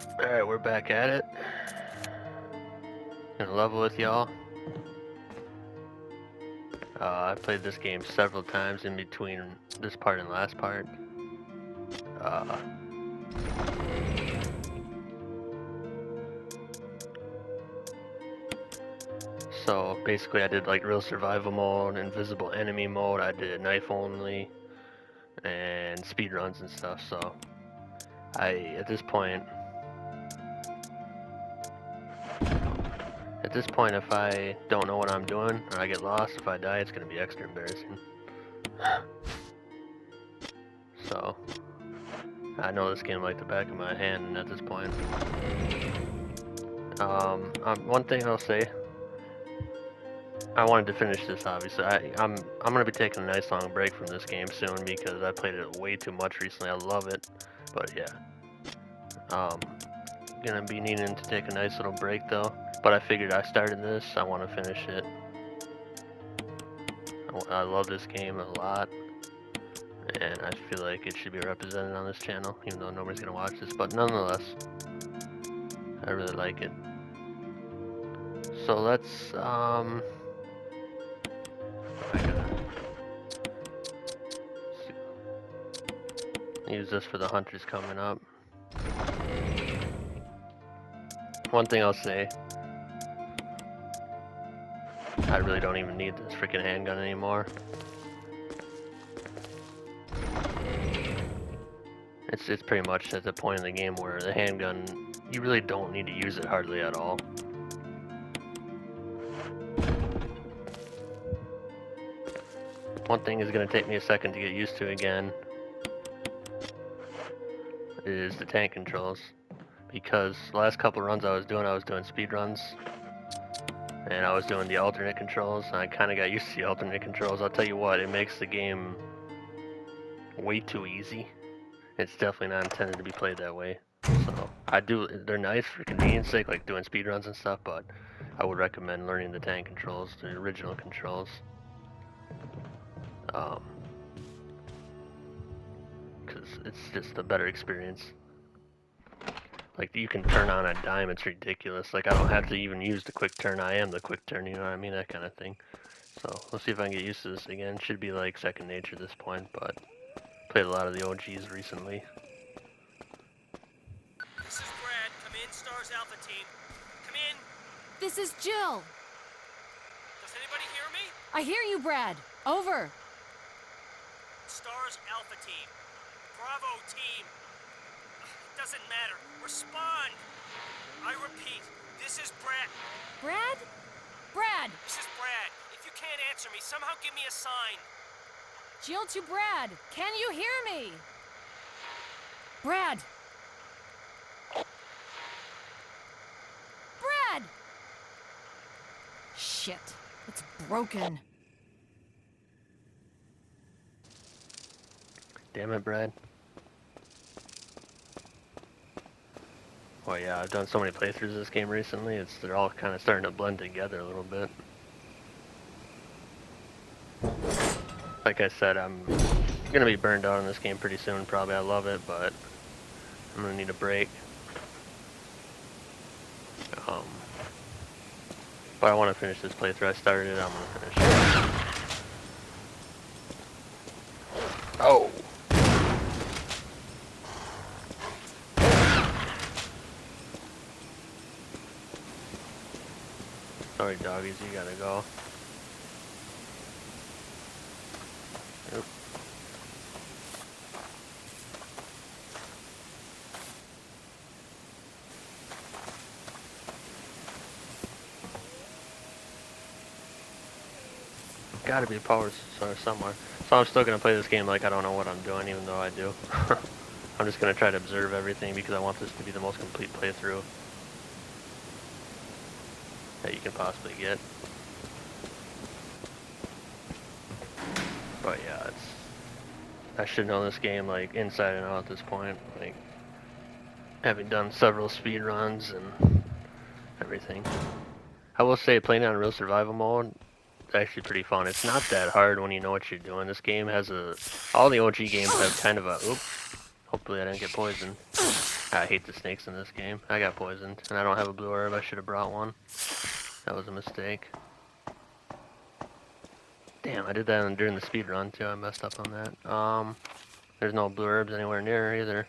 Alright, we're back at it. Gonna level with y'all. I've played this game several times in between this part and last part. Uh, so basically I did like real survival mode, invisible enemy mode, I did knife only, and speed runs and stuff, so at this point, if I don't know what I'm doing, or I get lost, if I die, it's gonna be extra embarrassing. So, I know this game like the back of my hand at this point. One thing I'll say, I wanted to finish this obviously. I'm gonna be taking a nice long break from this game soon because I played it way too much recently. I love it, but yeah, gonna be needing to take a nice little break though. But I figured I started this, I want to finish it. I love this game a lot, and I feel like it should be represented on this channel, even though nobody's gonna watch this. But nonetheless, I really like it. So let's I gotta use this for the hunters coming up. One thing I'll say, I really don't even need this freaking handgun anymore. It's pretty much at the point in the game where the handgun, you really don't need to use it hardly at all. One thing is going to take me a second to get used to again is the tank controls. Because the last couple runs I was doing speed runs. And I was doing the alternate controls, and I kind of got used to the alternate controls. I'll tell you what, it makes the game way too easy. It's definitely not intended to be played that way. So they're nice for convenience sake, like doing speed runs and stuff, but I would recommend learning the tank controls, the original controls. Because it's just a better experience. Like, you can turn on a dime, it's ridiculous. Like, I don't have to even use the quick turn, I am the quick turn, you know what I mean? That kind of thing. So, let's see if I can get used to this again. Should be like second nature at this point, but played a lot of the OGs recently. This is Brad. Come in, Stars Alpha Team. Come in. This is Jill. Does anybody hear me? I hear you, Brad. Over. Stars Alpha Team. Bravo Team. It doesn't matter. Respond. I repeat, this is Brad. Brad? Brad! This is Brad. If you can't answer me, somehow give me a sign. Jill to Brad. Can you hear me? Brad! Brad! Shit. It's broken. Damn it, Brad. Well, yeah, I've done so many playthroughs of this game recently, they're all kind of starting to blend together a little bit. Like I said, I'm gonna be burned out on this game pretty soon, probably. I love it, but I'm gonna need a break. But I want to finish this playthrough. I started it, I'm gonna finish it. Oh! Sorry, doggies, you gotta go. Oop. Gotta be a power source somewhere. So I'm still gonna play this game like I don't know what I'm doing, even though I do. I'm just gonna try to observe everything because I want this to be the most complete playthrough that you can possibly get. But yeah, I should know this game like inside and out at this point. Like, having done several speed runs and everything. I will say, playing on real survival mode is actually pretty fun. It's not that hard when you know what you're doing. This game has all the OG games have kind of a, oops, hopefully I didn't get poisoned. I hate the snakes in this game. I got poisoned, and I don't have a blue herb. I should have brought one. That was a mistake. Damn, I did that during the speed run too. I messed up on that. There's no blue herbs anywhere near either.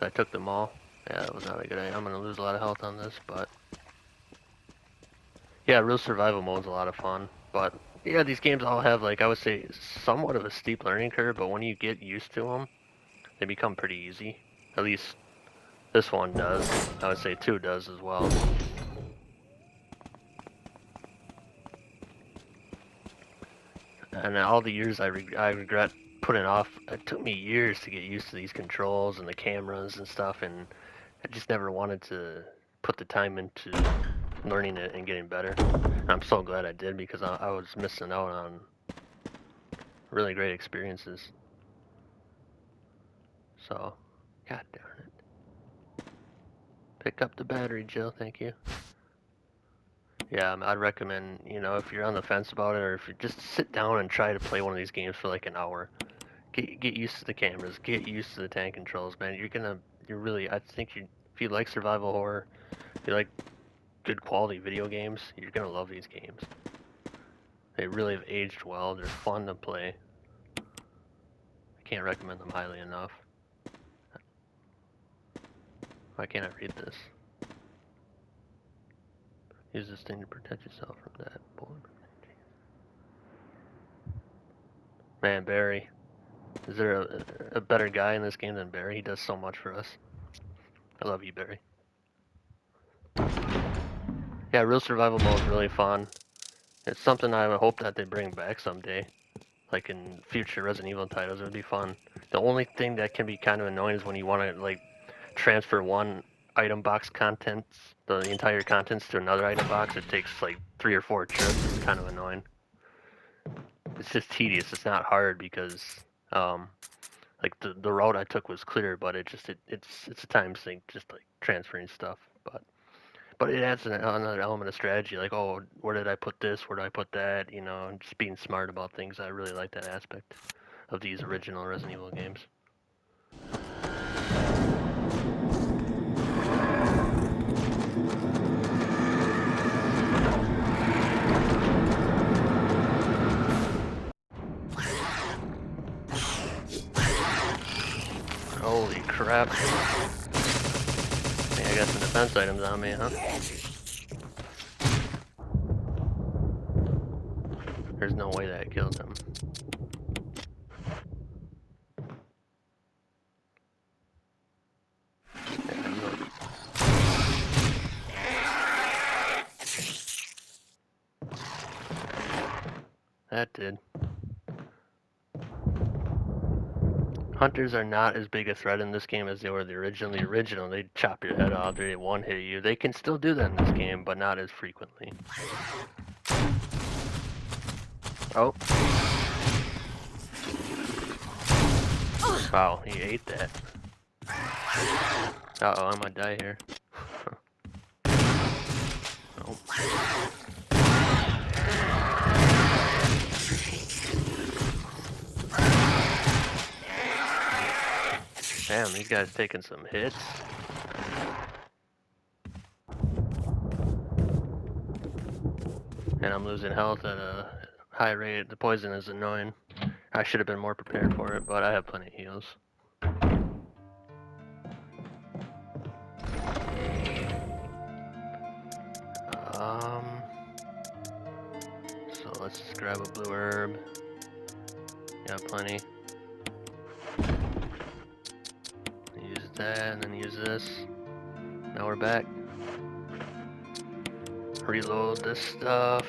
I took them all. Yeah, that was not a good idea. I'm gonna lose a lot of health on this, but yeah, real survival mode's a lot of fun. But yeah, these games all have, like, I would say, somewhat of a steep learning curve, but when you get used to them, they become pretty easy. At least this one does. I would say 2 does as well. And all the years I regret putting off, it took me years to get used to these controls and the cameras and stuff, and I just never wanted to put the time into learning it and getting better. And I'm so glad I did, because I was missing out on really great experiences. So, god darn it. Pick up the battery, Jill, thank you. Yeah, I'd recommend, you know, if you're on the fence about it, or if you just sit down and try to play one of these games for like an hour. Get used to the cameras, get used to the tank controls, man. You're really, I think if you like survival horror, if you like good quality video games, you're gonna love these games. They really have aged well, they're fun to play. I can't recommend them highly enough. Why can't I read this? Use this thing to protect yourself from that bullet. Man, Barry. Is there a better guy in this game than Barry? He does so much for us. I love you, Barry. Yeah, real survival mode is really fun. It's something I would hope that they bring back someday. Like in future Resident Evil titles, it would be fun. The only thing that can be kind of annoying is when you want to, like, transfer one item box contents, the entire contents, to another item box. It takes like 3 or 4 trips. It's kind of annoying. It's just tedious. It's not hard because, like, the route I took was clear, but it's a time sink, just like transferring stuff. But it adds another element of strategy, like, oh, where did I put this? Where did I put that? You know, and just being smart about things. I really like that aspect of these original Resident Evil games. Holy crap. Hey, I got some defense items on me, huh? There's no way that I killed him. That did. Hunters are not as big a threat in this game as they were the original. They'd chop your head off, they one-hit you. They can still do that in this game, but not as frequently. Oh. Wow, he ate that. Uh-oh, I might die here. Oh. Damn, these guys taking some hits. And I'm losing health at a high rate. The poison is annoying. I should have been more prepared for it, but I have plenty of heals. So let's just grab a blue herb. Got plenty. Use that, and then use this. Now we're back. Reload this stuff.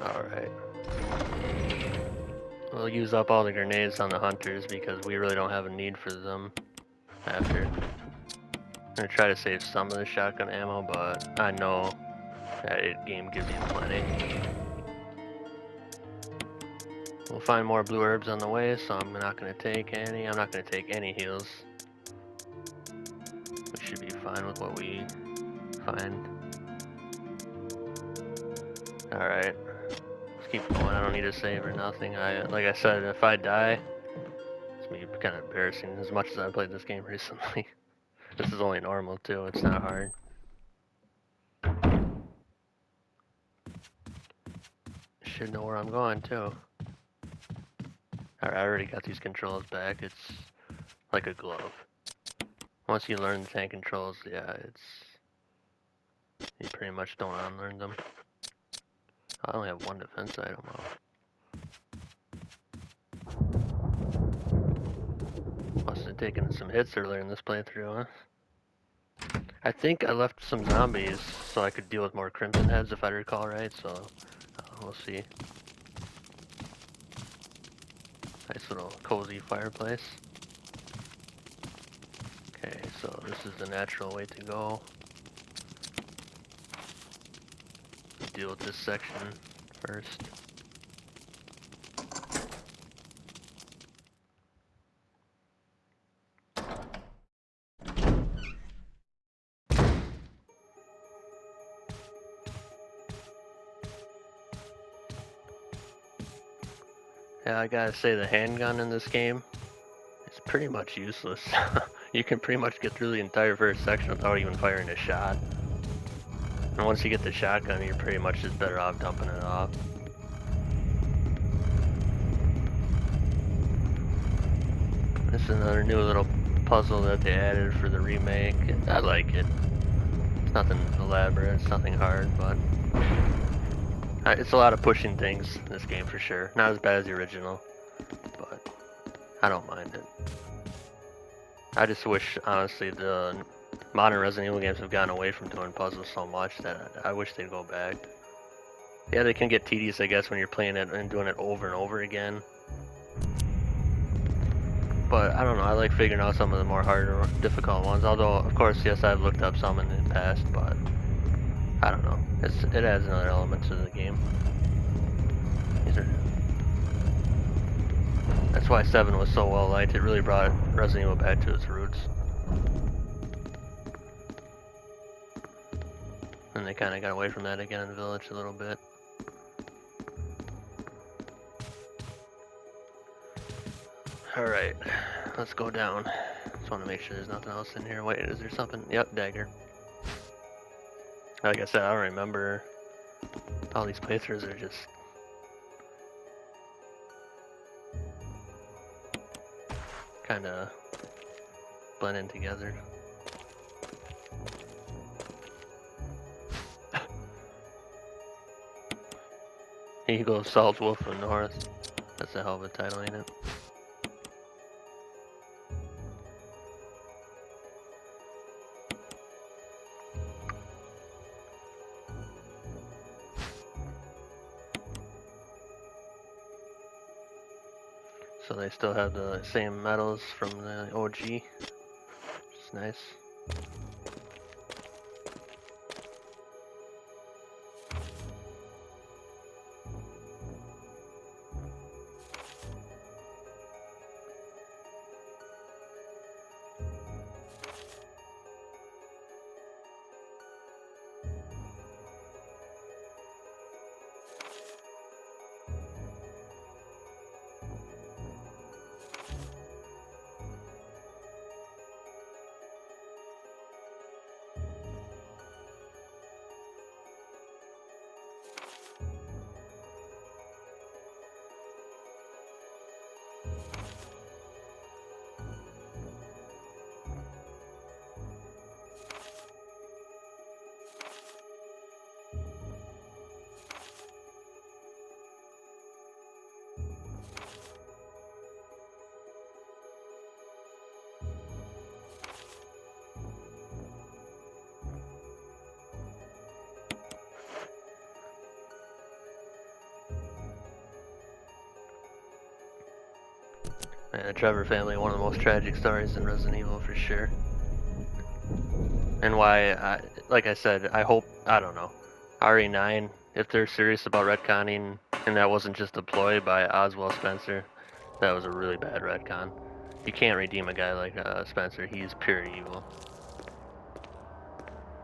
Alright. We'll use up all the grenades on the hunters because we really don't have a need for them after. I'm gonna try to save some of the shotgun ammo, but I know that game gives you plenty. We'll find more blue herbs on the way, so I'm not gonna take any. I'm not gonna take any heals. We should be fine with what we find. Alright. Let's keep going. I don't need to save or nothing. Like I said, if I die, it's be kind of embarrassing as much as I played this game recently. This is only normal too, it's not hard. Should know where I'm going too. Alright, I already got these controls back. It's like a glove. Once you learn the tank controls, yeah, you pretty much don't unlearn them. I only have one defense item though. Must have taken some hits earlier in this playthrough, huh? I think I left some zombies so I could deal with more crimson heads if I recall right, so we'll see. Nice little cozy fireplace. Okay, so this is the natural way to go. Deal with this section first. Yeah, I gotta say the handgun in this game is pretty much useless. You can pretty much get through the entire first section without even firing a shot. And once you get the shotgun, you're pretty much just better off dumping it off. This is another new little puzzle that they added for the remake. I like it. It's nothing elaborate, it's nothing hard, but it's a lot of pushing things in this game for sure. Not as bad as the original, but I don't mind it. I just wish, honestly, the modern Resident Evil games have gotten away from doing puzzles so much that I wish they'd go back. Yeah, they can get tedious, I guess, when you're playing it and doing it over and over again. But I don't know, I like figuring out some of the more harder, difficult ones. Although, of course, yes, I've looked up some in the past, but I don't know. It adds another element to the game. That's why 7 was so well liked. It really brought Resident Evil back to its roots. And they kind of got away from that again in Village a little bit. Alright, let's go down. Just want to make sure there's nothing else in here. Wait, is there something? Yep, dagger. Like I said, I don't remember. All these playthroughs are just kind of blending together. Here you go, Salt Wolf of North. That's a hell of a title, ain't it? So they still have the same medals from the OG. It's nice. Man, the Trevor family, one of the most tragic stories in Resident Evil for sure. And why, like I said, I hope, I don't know, RE9, if they're serious about retconning, and that wasn't just a ploy by Oswald Spencer, that was a really bad retcon. You can't redeem a guy like Spencer, he's pure evil.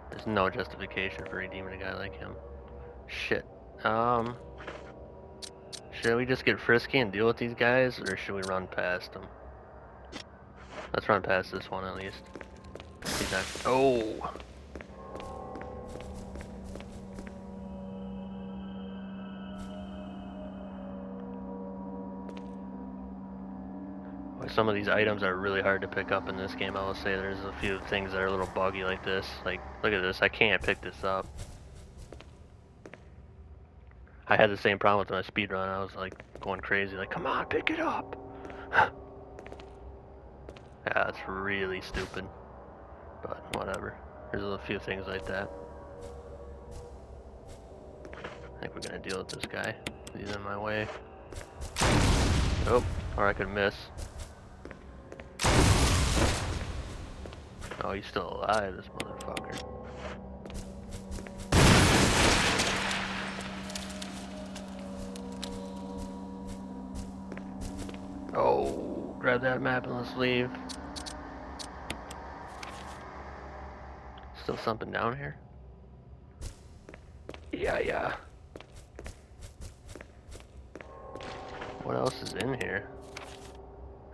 There's no justification for redeeming a guy like him. Shit. Should we just get frisky and deal with these guys, or should we run past them? Let's run past this one at least. He's not. Oh! Some of these items are really hard to pick up in this game. I will say there's a few things that are a little buggy like this. Like, look at this. I can't pick this up. I had the same problem with my speedrun. I was like going crazy. Like, come on, pick it up. Yeah, that's really stupid. But whatever. There's a few things like that. I think we're gonna deal with this guy. He's in my way. Oh, or I could miss. Oh, he's still alive, this motherfucker. Oh, grab that map and let's leave. Still something down here? Yeah. What else is in here?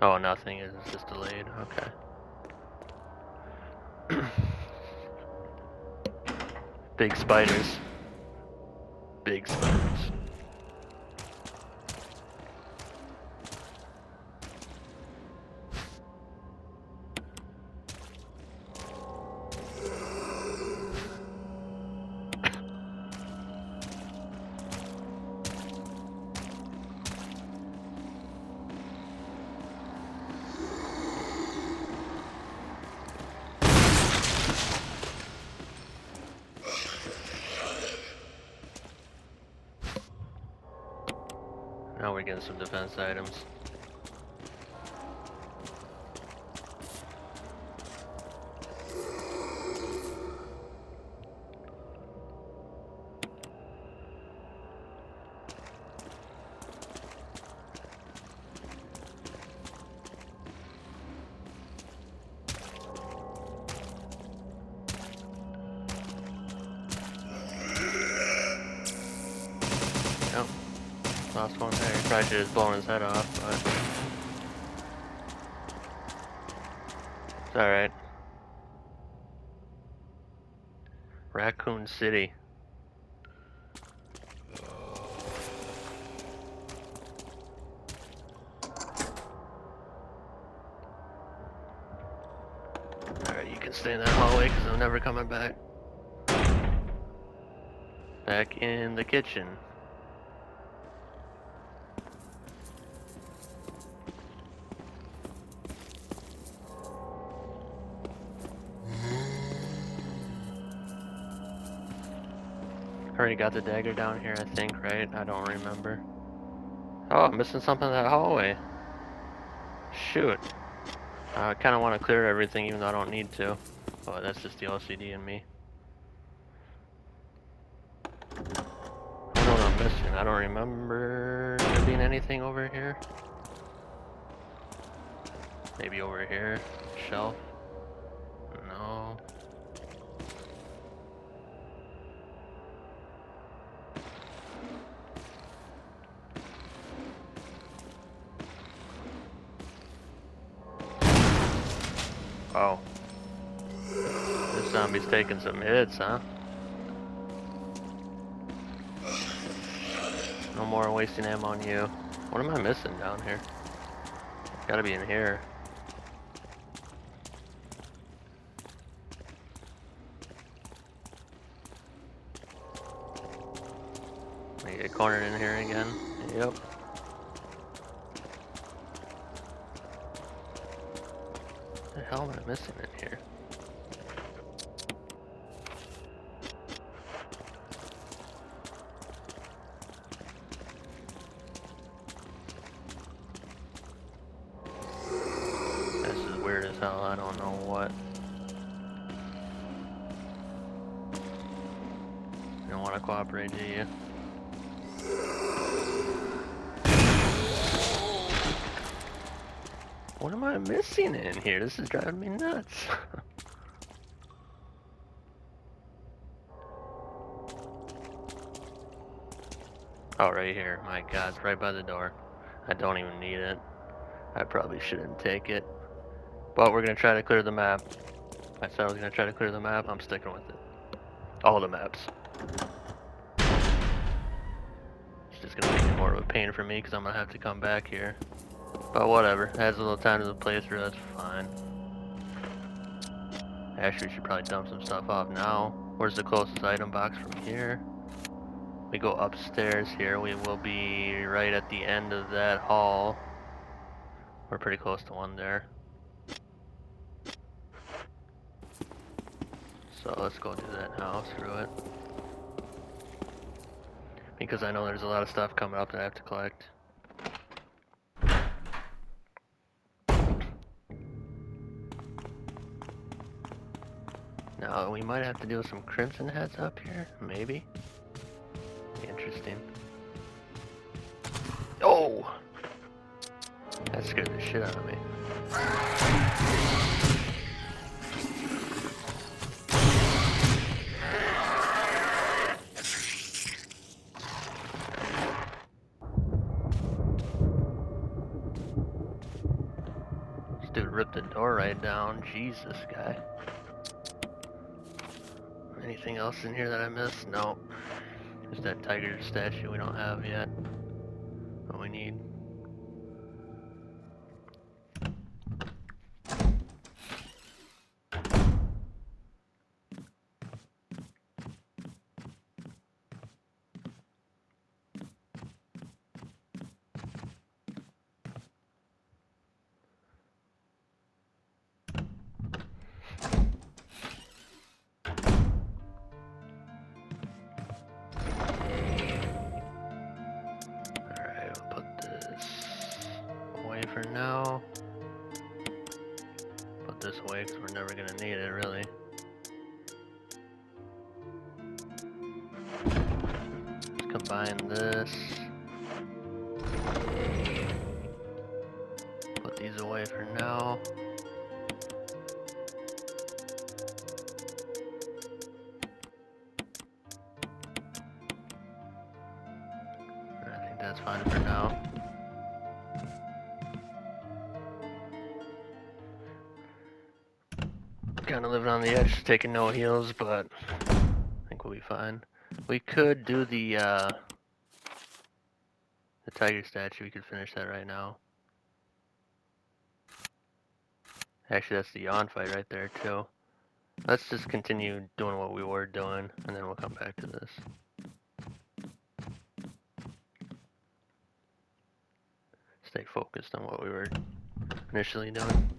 Oh, nothing. It's just delayed. Okay. Big spiders. Big spiders. Now we're getting some defense items. Yep. Last one there. He probably should have blown his head off, but it's alright. Raccoon City. Alright, you can stay in that hallway because I'm never coming back. Back in the kitchen. Already got the dagger down here, I think, right? I don't remember. Oh, I'm missing something in that hallway. Shoot. I kind of want to clear everything even though I don't need to. But that's just the OCD in me. I don't know what I'm missing. I don't remember there being anything over here. Maybe over here. Shelf. No. Oh. This zombie's taking some hits, huh? No more wasting ammo on you. What am I missing down here? Gotta be in here. Let me get cornered in here again. Yep. What the hell am I missing in here? This is weird as hell. I don't know what. You don't want to cooperate, do you? What am I missing in here? This is driving me nuts. Oh, right here. My God, it's right by the door. I don't even need it. I probably shouldn't take it. But we're gonna try to clear the map. I said I was gonna try to clear the map. I'm sticking with it. All the maps. It's just gonna make it more of a pain for me because I'm gonna have to come back here. But whatever. It adds a little time to the playthrough. That's fine. Actually, we should probably dump some stuff off now. Where's the closest item box from here? We go upstairs here. We will be right at the end of that hall. We're pretty close to one there. So let's go do that now. Screw it. Because I know there's a lot of stuff coming up that I have to collect. Now, we might have to do some crimson heads up here. Maybe. Interesting. Oh! That scared the shit out of me. This dude ripped the door right down. Jesus, guy. Anything else in here that I missed? No. Just that tiger statue we don't have yet. What we need. Alright, we'll put this away for now. Put this away because we're never gonna need it, really. Let's combine this. Put these away for now. I think that's fine for now. Kind of living on the edge, taking no heals, but I think we'll be fine. We could do the tiger statue. We could finish that right now. Actually, that's the yawn fight right there too. Let's just continue doing what we were doing, and then we'll come back to this. Stay focused on what we were initially doing.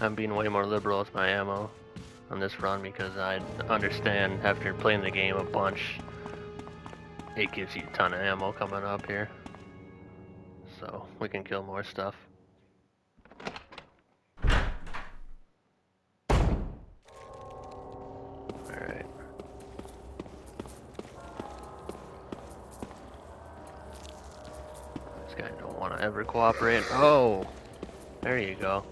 I'm being way more liberal with my ammo on this run because I understand after playing the game a bunch, it gives you a ton of ammo coming up here. So we can kill more stuff. Alright. This guy don't want to ever cooperate. Oh! There you go.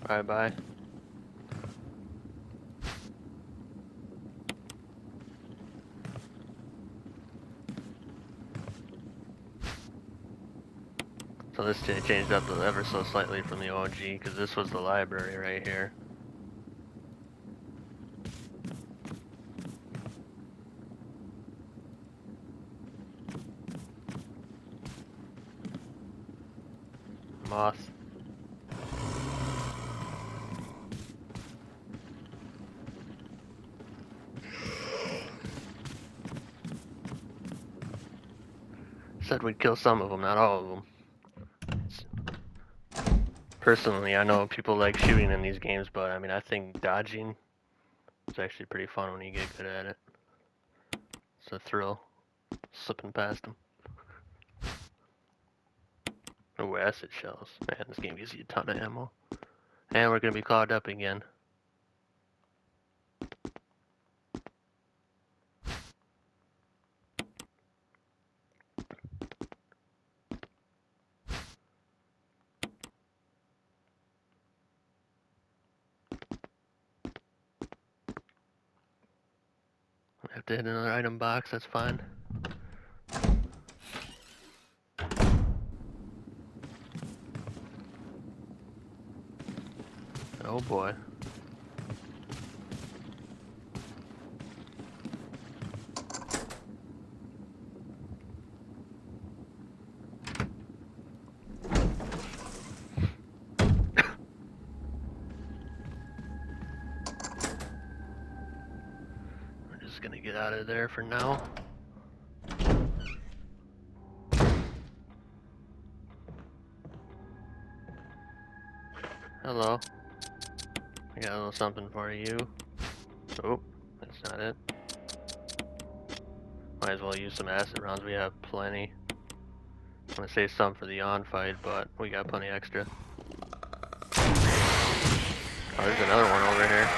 Bye-bye. So this changed up ever so slightly from the OG, because this was the library right here. Moth. Said we'd kill some of them, not all of them. Personally, I know people like shooting in these games, but I mean, I think dodging is actually pretty fun when you get good at it. It's a thrill, slipping past them. Oh, acid shells. Man, this game gives you a ton of ammo. And we're gonna be clogged up again. I have to hit another item box, that's fine. Oh boy. We're just gonna get out of there for now. Hello. I got a little something for you. Oh, that's not it. Might as well use some acid rounds, we have plenty. I'm gonna save some for the on fight, but we got plenty extra. Oh, there's another one over here.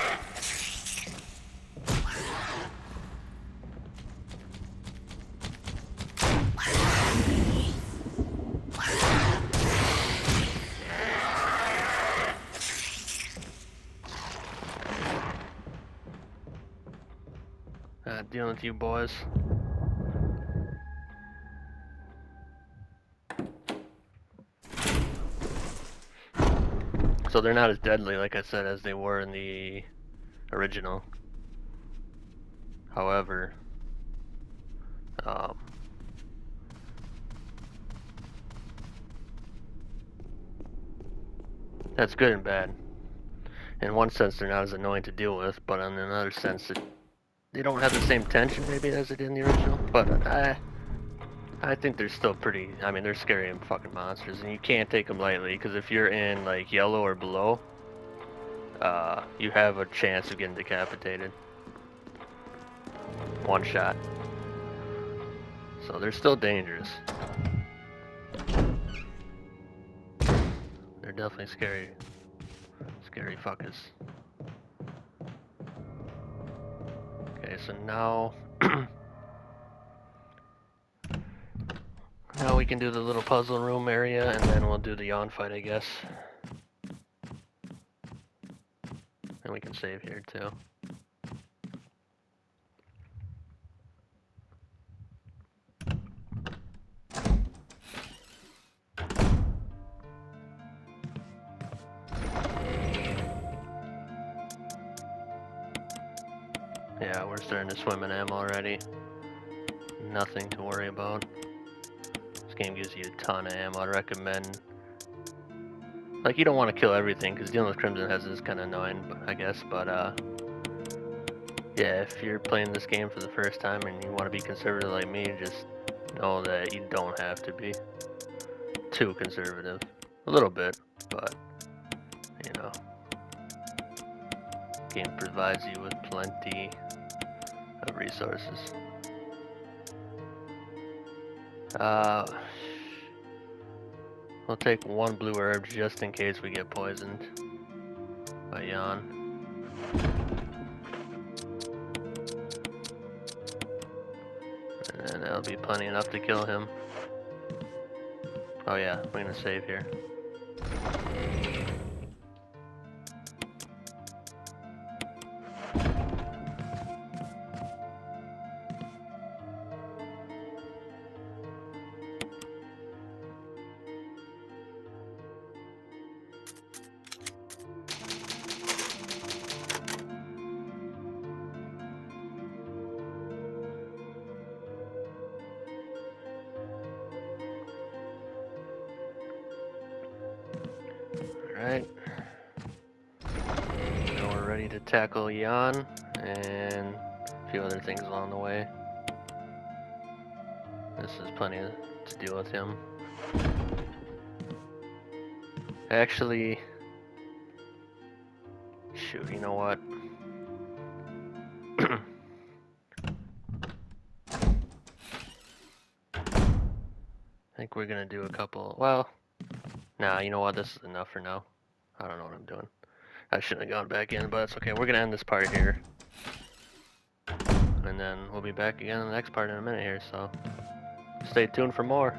Dealing with you boys. So they're not as deadly, like I said, as they were in the original. However, that's good and bad. In one sense, they're not as annoying to deal with, but in another sense, they don't have the same tension maybe as they did in the original. But I think they're still pretty. I mean, they're scary and fucking monsters, and you can't take them lightly. Because if you're in like yellow or below, you have a chance of getting decapitated. One shot. So they're still dangerous. They're definitely scary. Scary fuckers. Okay, so now now we can do the little puzzle room area, and then we'll do the on fight, I guess. And we can save here too. Yeah, we're starting to swim in ammo already. Nothing to worry about. This game gives you a ton of ammo. I'd recommend. Like, you don't want to kill everything, because dealing with Crimson Heads is kind of annoying, I guess, but, yeah, if you're playing this game for the first time and you want to be conservative like me, just know that you don't have to be too conservative. A little bit, but, you know, game provides you with plenty of resources. We'll take one blue herb just in case we get poisoned by Jan. And that'll be plenty enough to kill him. Oh yeah, we're gonna save here. Alright. Now we're ready to tackle Jan and a few other things along the way. This is plenty to deal with him. Actually, shoot, you know what? I think we're gonna do a couple. Well, nah, you know what? This is enough for now. I don't know what I'm doing. I shouldn't have gone back in, but it's okay. We're gonna end this part here. And then we'll be back again in the next part in a minute here, so stay tuned for more.